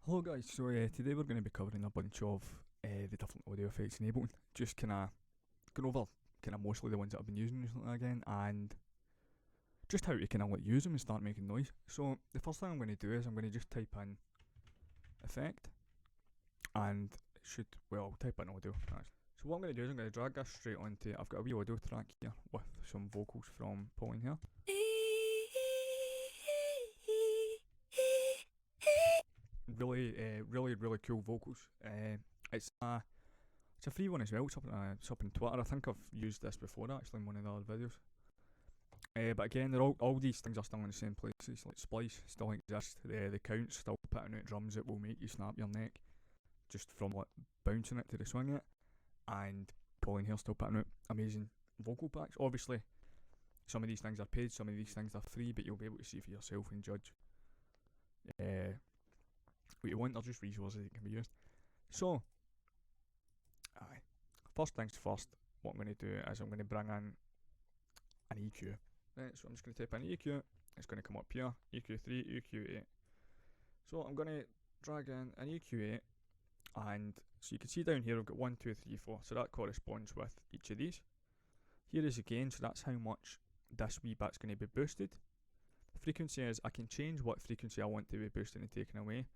Hello guys, so today we're going to be covering a bunch of the different audio effects in Ableton. Just kind of going over kind of mostly the ones that I've been using recently again, and just how to kind of use them and start making noise. So the first thing I'm going to do is I'm going to just type in effect, and it should, well, type in audio. So what I'm going to do is I'm going to drag this straight onto, I've got a wee audio track here with some vocals from Pauline here. Really cool vocals. It's a free one as well. It's up on Twitter. I think I've used this before actually in one of the other videos. But again, they're all these things are still in the same places. Like Splice still exists. The Count's still putting out drums that will make you snap your neck just from like bouncing it to the swing it. And Pauline here still putting out amazing vocal packs. Obviously, some of these things are paid, some of these things are free, but you'll be able to see for yourself and judge what you want. They're just resources that can be used. So, first things first, what I'm going to do is I'm going to bring in an EQ. Right, so I'm just going to type in EQ, it's going to come up here, EQ3, EQ8. So I'm going to drag in an EQ8, and so you can see down here I've got 1, 2, 3, 4, so that corresponds with each of these. Here is the gain, so that's how much this wee bit's going to be boosted. Frequency is, I can change what frequency I want to be boosted and taken away,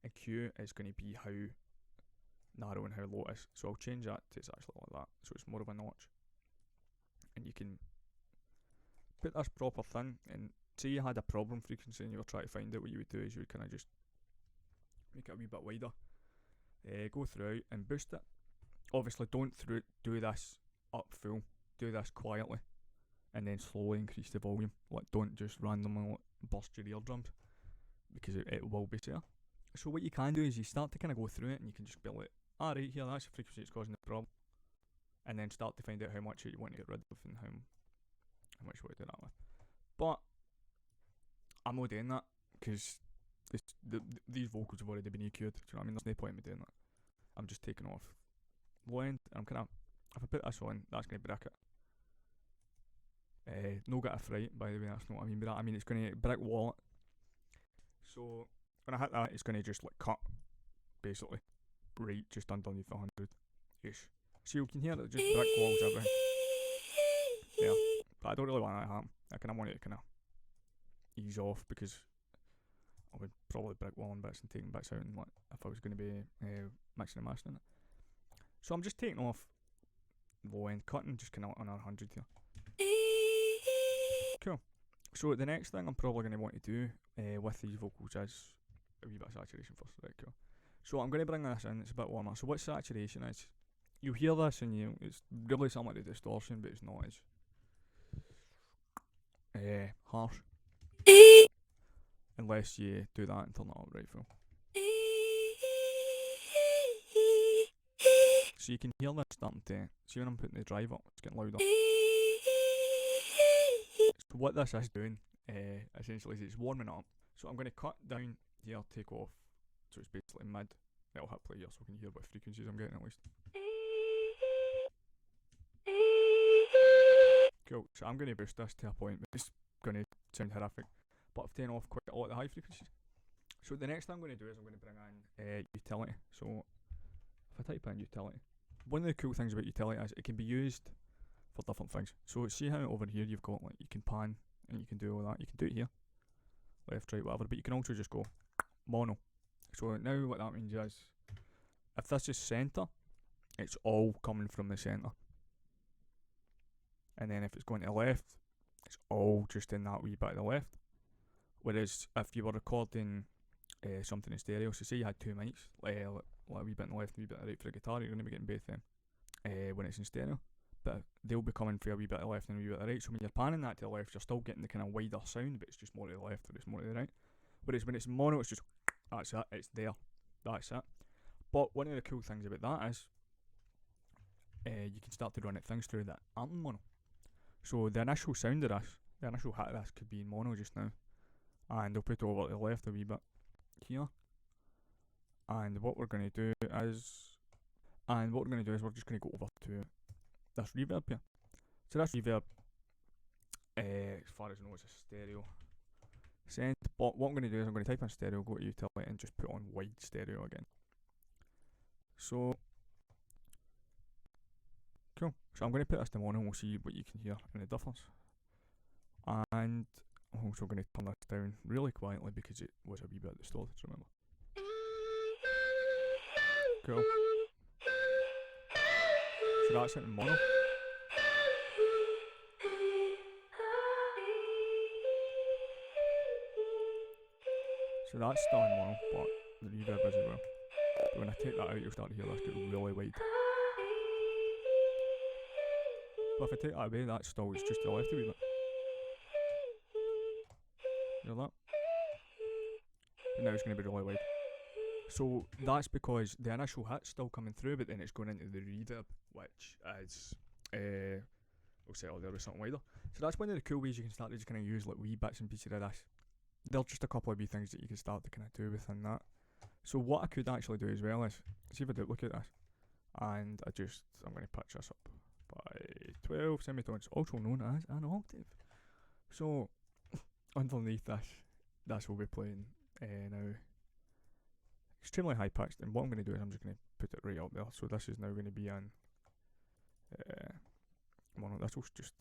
and Q is going to be how narrow and how low it is. So I'll change that to it's actually like that, so it's more of a notch. And you can put this proper thing, and say you had a problem frequency and you were trying to find out, what you would do is you would kind of just make it a wee bit wider, go through and boost it. Obviously don't do this up full, do this quietly and then slowly increase the volume. Like, don't just randomly burst your eardrums, because it will be there. So what you can do is you start to kind of go through it and you can just be like, right here, that's the frequency that's causing the problem, and then start to find out how much you want to get rid of and how much you want to do that with. But I'm not doing that because these vocals have already been EQ'd. Do you know what I mean? There's no point in me doing that. I'm just taking off low end, and I'm kind of, if I put this on, that's going to break it. No get a fright, by the way, that's not what I mean by that. I mean it's going to break wall it. So when I hit that, it's going to just like cut, basically, right just underneath 100-ish. So you can hear it just brick walls everything. Yeah, but I don't really want that to happen. I kind of want it to kind of ease off, because I would probably brick walling bits and taking bits out, and like if I was going to be mixing and mastering it. So I'm just taking off low end, cutting just kind of on 100 here. Cool. So the next thing I'm probably going to want to do with these vocals is a wee bit of saturation first. Right, cool. So I'm going to bring this in, it's a bit warmer. So what saturation is, you hear this and it's really similar to distortion, but it's not as harsh. Unless you do that and turn it up right full. So you can hear this starting to, see when I'm putting the drive up, it's getting louder. So what this is doing, essentially, is it's warming up. So I'm going to cut down here, take off, so it's basically mid. It'll hit play here so I can hear what frequencies I'm getting at least. Cool, so I'm going to boost this to a point, but it's going to sound horrific. But I've taken off quite a lot of the high frequencies. So the next thing I'm going to do is I'm going to bring in utility. So if I type in utility, one of the cool things about utility is it can be used for different things. So see how over here you've got, like, you can pan and you can do all that. You can do it here, left, right, whatever, but you can also just go mono. So now what that means is, if this is centre, it's all coming from the centre. And then if it's going to the left, it's all just in that wee bit to the left. Whereas if you were recording something in stereo, so say you had two mics, like a wee bit on the left and a wee bit on the right for a guitar, you're going to be getting both of them when it's in stereo. But they'll be coming for a wee bit to the left and a wee bit to the right. So when you're panning that to the left, you're still getting the kind of wider sound, but it's just more to the left or it's more to the right. Whereas when it's mono, it's just, that's it, it's there, that's it. But one of the cool things about that is you can start to run things through that aren't in mono. So the initial sound of this, the initial hit of this could be in mono just now, and I'll put it over to the left a wee bit here. And what we're going to do is, we're just going to go over to this reverb here. So this reverb, as far as I know, it's a stereo Send. But what I'm going to do is I'm going to type in stereo, go to utility, and just put on wide stereo again. So, cool. So I'm going to put this to mono and we'll see what you can hear in the difference. And I'm also going to turn this down really quietly because it was a wee bit distorted, remember. Cool. So that's it in mono. So that's still in mono, but the reverb is as well. But when I take that out, you'll start to hear this get really wide. But if I take that away, that's still, it's just to the left a wee bit. Hear that? But now it's going to be really wide. So that's because the initial hit's still coming through, but then it's going into the reverb, which is, we'll settle there with something wider. So that's one of the cool ways you can start to just kind of use like wee bits and pieces of this. There's just a couple of wee things that you can start to kind of do within that. So what I could actually do as well is, see if I duplicate this, and I'm going to pitch this up by 12 semitones, also known as an octave. So underneath this will be playing now extremely high pitched, and what I'm going to do is I'm just going to put it right up there. So this is now going to be in mono. This will just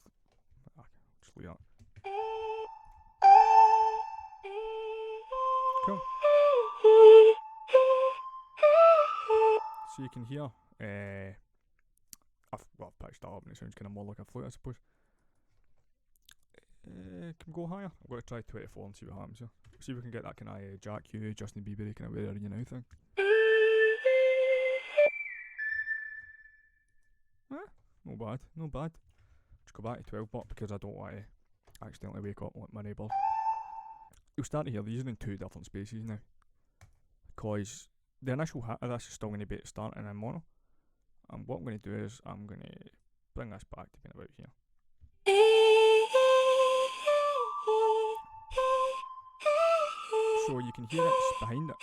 leave that. Cool. So you can hear, I've pitched that up and it sounds kind of more like a flute, I suppose. Can go higher. I'm going to try 24 and see what happens here. See if we can get that kind of Jaie, Justin Bieber kind of where are you now thing. No bad, no bad. Just go back to 12 but because I don't want to accidentally wake up like my neighbour. You'll start to hear these are in two different spaces now. Because the initial hit of this is still going to be at start and in mono. And what I'm going to do is I'm going to bring this back to being about here. So you can hear it's behind it,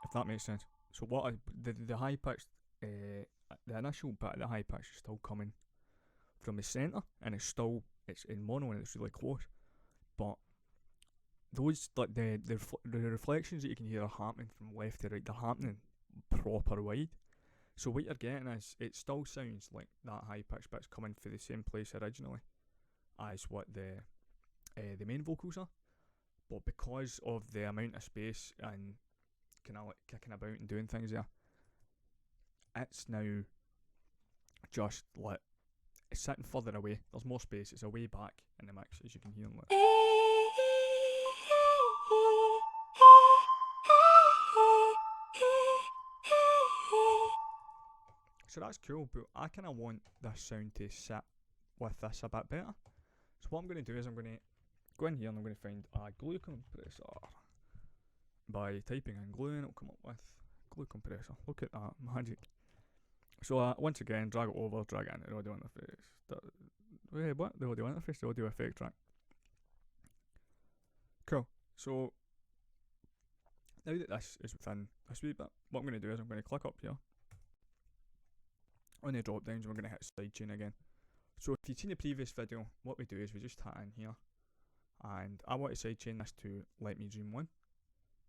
if that makes sense. So what the high pitched, the initial bit of the high pitch is still coming from the centre, and it's in mono and it's really close. But those like the reflections that you can hear are happening from left to right. They're happening proper wide. So what you're getting is it still sounds like that high pitch bit's coming from the same place originally as what the main vocals are. But because of the amount of space and kind of like kicking about and doing things there, it's now just like it's sitting further away. There's more space. It's away back in the mix, as you can hear. Like. So that's cool, but I kind of want this sound to sit with this a bit better. So what I'm going to do is I'm going to go in here and I'm going to find a glue compressor. By typing in glue and it'll come up with glue compressor. Look at that, magic. So once again, drag it over, drag it into the audio interface. Wait, what? The audio interface? The audio effect track. Cool. So now that this is within this wee bit, what I'm going to do is I'm going to click up here on the drop downs and we're going to hit sidechain again. So if you've seen the previous video, what we do is we just hit in here and I want to sidechain this to Let Me Dream 1.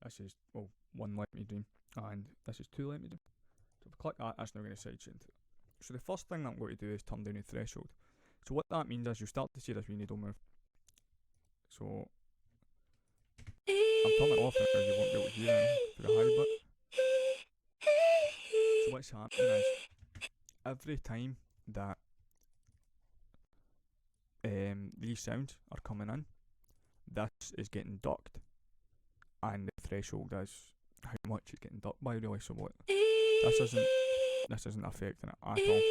This is, well, 1 Let Me Dream and this is 2 Let Me Dream. So if I click that, that's now going to sidechain. So the first thing that I'm going to do is turn down the threshold. So what that means is you'll start to see this wee needle move. So I'm turning it off now, you won't be able to hear anything for the high bit. So what's happening is every time that these sounds are coming in, this is getting ducked, and the threshold is how much it's getting ducked by really. So what this isn't affecting it at all.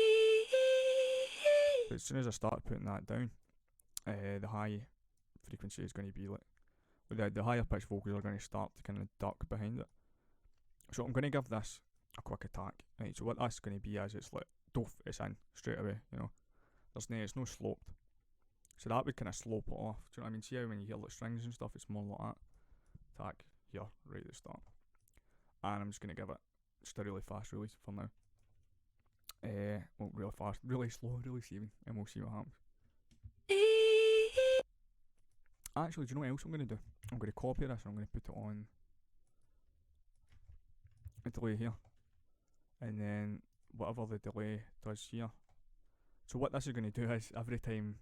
But as soon as I start putting that down, the high frequency is going to be like the higher pitched vocals are going to start to kind of duck behind it. So I'm going to give this a quick attack. Right, so what that's going to be is it's like doof, it's in straight away. You know, it's no sloped. So that would kind of slope it off. Do you know what I mean? See how when you hear like strings and stuff, it's more like that. Attack here, right at the start. And I'm just going to give it just a really fast release for now. Well, really fast, really slow, really saving, and we'll see what happens. Actually, do you know what else I'm going to do? I'm going to copy this and I'm going to put it on a delay here. And then whatever the delay does here. So what this is going to do is every time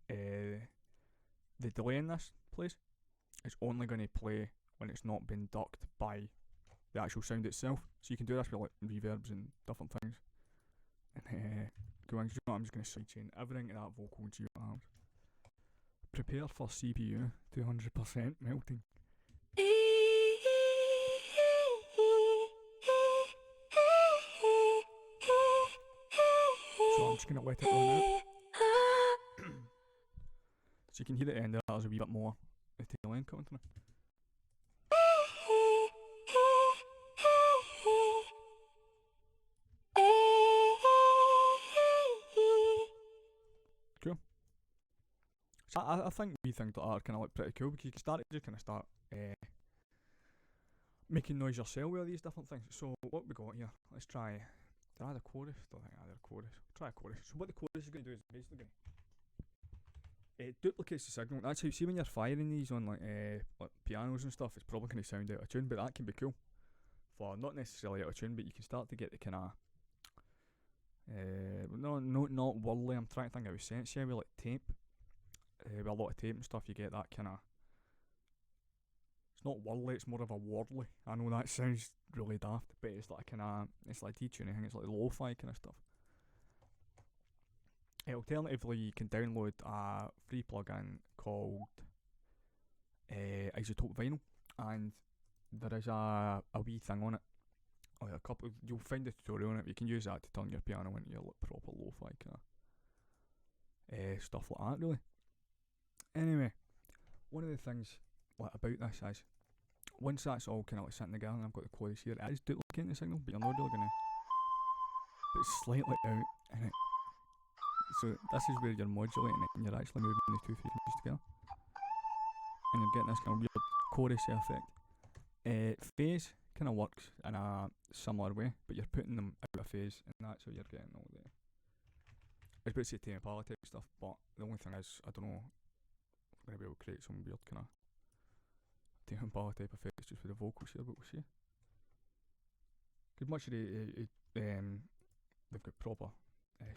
the delay in this plays, it's only going to play when it's not been ducked by the actual sound itself. So you can do this with like reverbs and different things. And I'm just going to sidechain everything to that vocal and see what happens. Prepare for CPU 200% melting. So I'm just going to let it run out. So you can hear at the end there, there's a wee bit more the tail end coming through. Cool. So I think wee things like that are kind of like pretty cool because you can start making noise yourself with these different things. So what we got here, let's try. Did I add a chorus? Don't think I added a chorus. Try a chorus. So what the chorus is going to do is basically going to it duplicates the signal. That's how you see when you're firing these on like pianos and stuff. It's probably going to sound out of tune, but that can be cool for not necessarily out of tune, but you can start to get the kind of not whirly. I'm trying to think of a sense. Yeah, with like tape, with a lot of tape and stuff, you get that kind of. It's not whirly. It's more of a warbly. I know that sounds really daft, but it's like kind of it's like detuning. I think it's like lo-fi kind of stuff. Alternatively, you can download a free plugin called Isotope Vinyl, and there is a wee thing on it. Like a couple, you'll find a tutorial on it. You can use that to turn your piano into your like, proper lo-fi kind of stuff like that. Really. Anyway, one of the things like about this is once that's all kind of like sitting together, and I've got the chorus here. It is duplicating the signal, but you're not really gonna. But it's slightly out, and it. So this is where you're modulating it and you're actually moving the two frequencies together. And you're getting this kind of weird chorus effect. Phase kind of works in a similar way, but you're putting them out of phase and that's how you're getting all the... I was about to say Tame Impala type stuff, but the only thing is, I don't know, I'm going to be able to create some weird kind of Tame Impala type effects just with the vocals here, but we'll see. Because much of they've got proper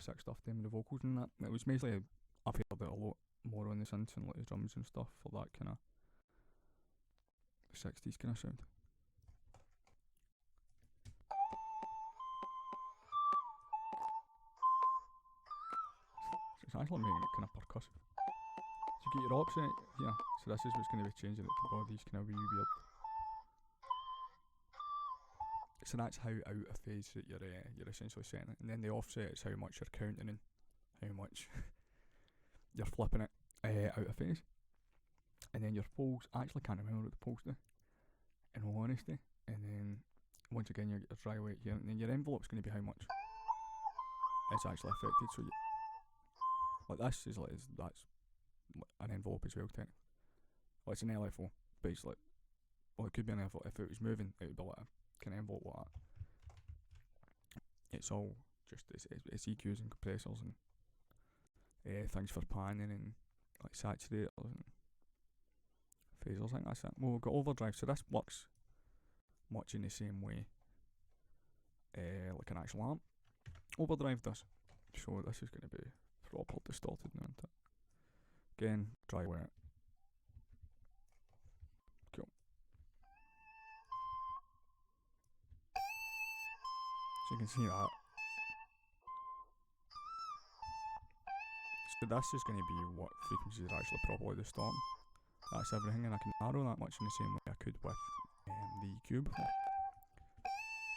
sick stuff doing with the vocals and that. It was mostly I've heard it a lot more on the synths and like the drums and stuff for that kind of 60s kind of sound. So it's actually making it kind of percussive. So you get your option here. So this is what's going to be changing it to bodies kind of wee weird. So that's how out of phase that you're essentially setting it, and then the offset is how much you're counting and how much you're flipping it out of phase. And then your poles, I actually can't remember what the poles do, in all honesty. And then once again you get your dry weight here, and then your envelope's going to be how much it's actually affected. So you, like this is like that's an envelope as well technically. Well, it's an LFO, but it's like, well, it could be an envelope. If it was moving, it would be like a kind of envelope like that. It's all just it's EQs and compressors and things for panning and like saturators and phasers. I think that's it. Well, we've got overdrive, so this works much in the same way like an actual amp. Overdrive does. So this is going to be proper distorted now, isn't it? Again, dry wet. Cool. So you can see that. So this is going to be what frequencies are actually properly distorting. That's everything, and I can narrow that much in the same way I could with the EQ before.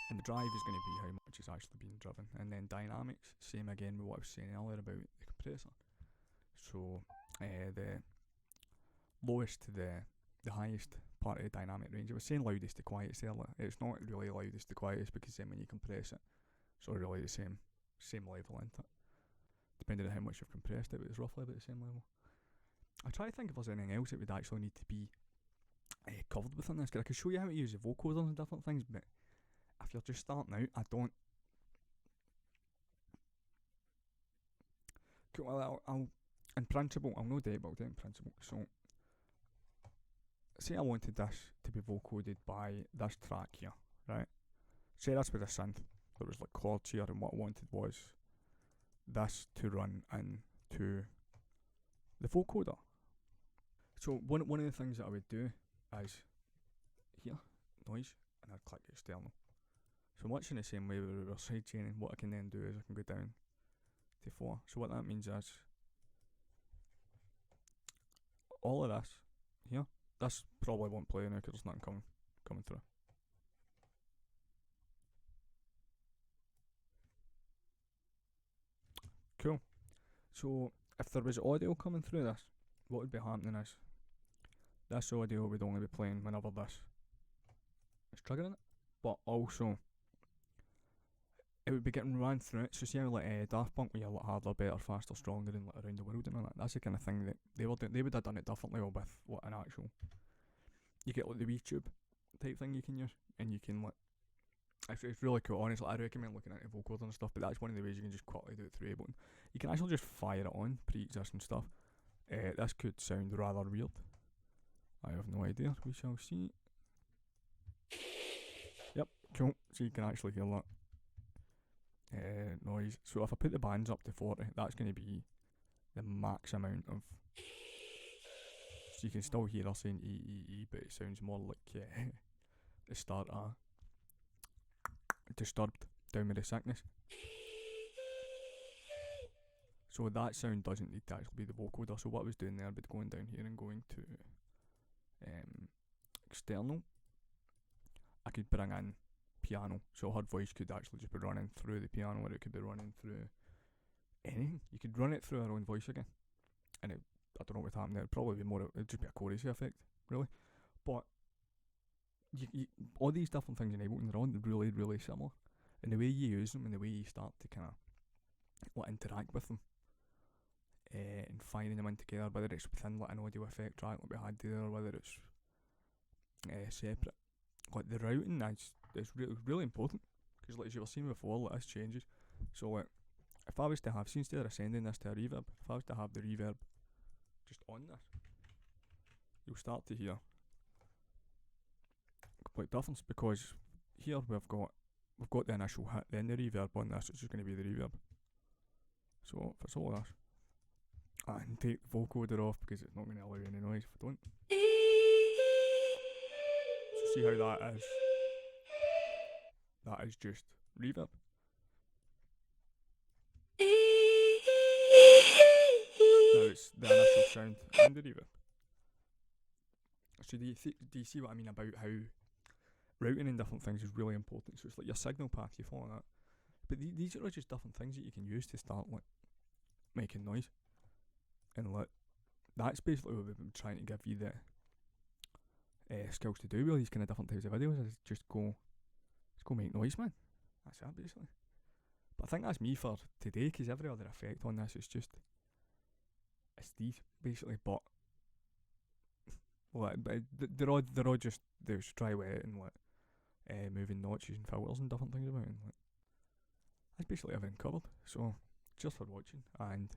And the drive is going to be how much is actually being driven. And then dynamics, same again with what I was saying earlier about the compressor. So the lowest to the highest part of the dynamic range. I was saying loudest to quietest earlier. It's not really loudest to quietest because then when you compress it, it's all really the same level, isn't it? Depending on how much you've compressed it, but it's roughly about the same level. I try to think if there's anything else that would actually need to be covered within this, because I could show you how to use the vocoders and different things, but if you're just starting out, I don't. Cool, well, I'll in principle, I'll no doubt about it in principle. So say I wanted this to be vocoded by this track here, right? Say that's with a synth. There was like chords here, and what I wanted was this to run into the vocoder. So one of the things that I would do is here, noise, and I'd click external. So much in the same way with reverse side chaining, what I can then do is I can go down to 4. So what that means is all of this here, this probably won't play now because there's nothing coming through. Cool. So if there was audio coming through this, what would be happening is this audio would only be playing whenever this is triggering it, but also it would be getting ran through it. So see how like Daft Punk, where you're like harder, better, faster, stronger, and like around the world and all that. That's the kind of thing that they were doing. They would have done it differently with what an actual. You get like the WeTube type thing you can use, and you can like. It's really cool. Honestly, I recommend looking into vocals and stuff. But that's one of the ways you can just quickly do it through Ableton. You can actually just fire it on pre-existing stuff. This could sound rather weird. I have no idea. We shall see. Yep, cool. So you can actually hear that. Noise. So if I put the bands up to 40, that's going to be the max amount of. So you can still hear us saying E, but it sounds more like the start of Disturbed, Down with the Sickness. So that sound doesn't need to actually be the vocoder. So what I was doing there, I'd be going down here and going to external. I could bring in piano, so her voice could actually just be running through the piano, or it could be running through anything. You could run it through her own voice again, and I don't know what would happen there. It'd probably be more. It'd just be a chorus effect, really. But you all these different things in Ableton, they're all really, really similar. And the way you use them, and the way you start to kind of interact with them, and finding them in together, whether it's within like an audio effect track like we had there, or whether it's separate. Like the routing is really, really important, because like as you were saying before, like this changes. So like if I was to have, instead of sending this to a reverb, if I was to have the reverb just on this, you'll start to hear a complete difference, because here we've got the initial hit, then the reverb on this, it's just going to be the reverb. So if it's all this, and take the vocoder off because it's not going to allow any noise if I don't. So see how that is? That is just reverb. Now it's the initial sound and the reverb. So do you see what I mean about how routing and different things is really important? So it's like your signal path, you follow that. But these are just different things that you can use to start like making noise. And like that's basically what we've been trying to give you the skills to do with all these kind of different types of videos, is just go make noise, man. That's it basically. But I think that's me for today, because every other effect on this is just it's these basically. But like they're all just there's dry wet and like moving notches and filters and different things about it, and like that's basically everything covered. So just for watching, and